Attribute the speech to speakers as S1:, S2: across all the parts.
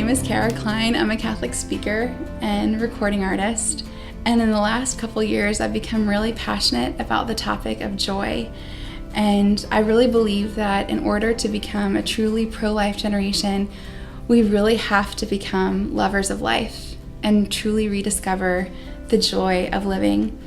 S1: name is Klein. I'm a Catholic speaker and recording artist. And in the last couple years, I've become really passionate about the topic of joy. And I really believe that in order to become a truly pro-life generation, we really have to become lovers of life and truly rediscover the joy of living.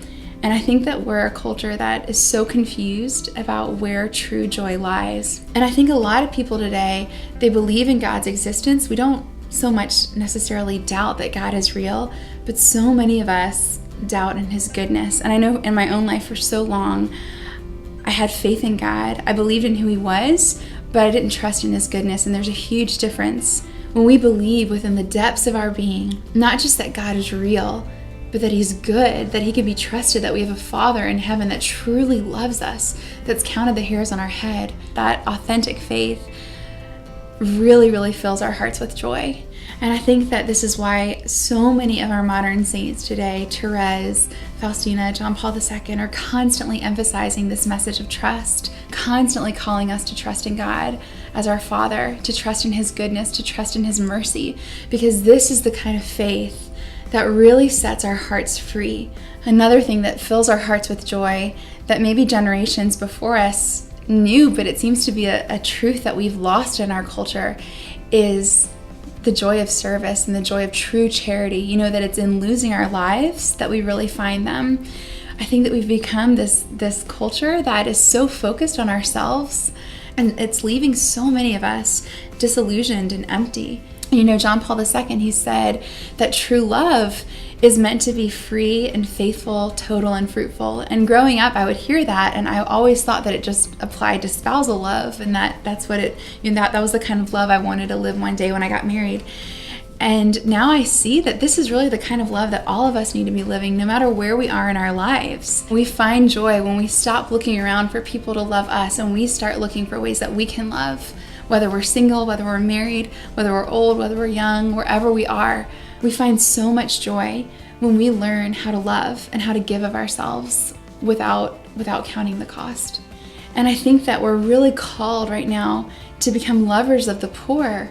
S1: And I think that we're a culture that is so confused about where true joy lies. And I think a lot of people today, they believe in God's existence. We don't so much necessarily doubt that God is real, but so many of us doubt in His goodness. And I know in my own life for so long, I had faith in God. I believed in who He was, but I didn't trust in His goodness. And there's a huge difference when we believe within the depths of our being, not just that God is real, but that He's good, that He can be trusted, that we have a Father in heaven that truly loves us, that's counted the hairs on our head. That authentic faith really, really fills our hearts with joy. And I think that this is why so many of our modern saints today, Therese, Faustina, John Paul II, are constantly emphasizing this message of trust, constantly calling us to trust in God as our Father, to trust in His goodness, to trust in His mercy, because this is the kind of faith that really sets our hearts free. Another thing that fills our hearts with joy that maybe generations before us knew, but it seems to be a truth that we've lost in our culture, is the joy of service and the joy of true charity. You know, that it's in losing our lives that we really find them. I think that we've become this culture that is so focused on ourselves, and it's leaving so many of us disillusioned and empty. You know, John Paul II, he said that true love is meant to be free and faithful, total and fruitful. And growing up, I would hear that, and I always thought that it just applied to spousal love, and that's what it, you know, that was the kind of love I wanted to live one day when I got married. And now I see that this is really the kind of love that all of us need to be living, no matter where we are in our lives. We find joy when we stop looking around for people to love us, and we start looking for ways that we can love. Whether we're single, whether we're married, whether we're old, whether we're young, wherever we are, we find so much joy when we learn how to love and how to give of ourselves without counting the cost. And I think that we're really called right now to become lovers of the poor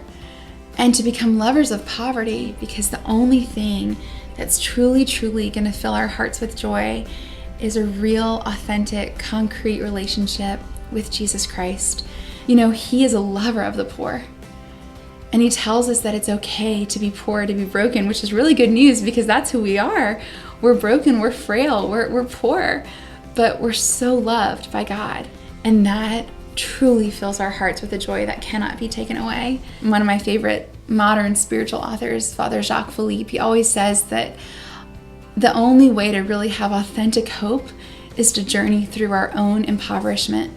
S1: and to become lovers of poverty, because the only thing that's truly, truly going to fill our hearts with joy is a real, authentic, concrete relationship with Jesus Christ. You know, He is a lover of the poor. And He tells us that it's okay to be poor, to be broken, which is really good news, because that's who we are. We're broken, we're frail, we're poor, but we're so loved by God. And that truly fills our hearts with a joy that cannot be taken away. One of my favorite modern spiritual authors, Father Jacques Philippe, he always says that the only way to really have authentic hope is to journey through our own impoverishment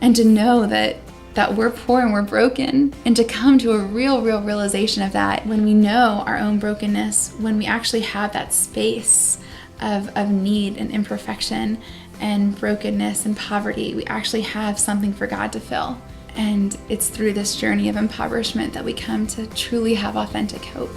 S1: and to know that we're poor and we're broken, and to come to a real realization of that when we know our own brokenness, when we actually have that space of need and imperfection and brokenness and poverty, we actually have something for God to fill. And it's through this journey of impoverishment that we come to truly have authentic hope.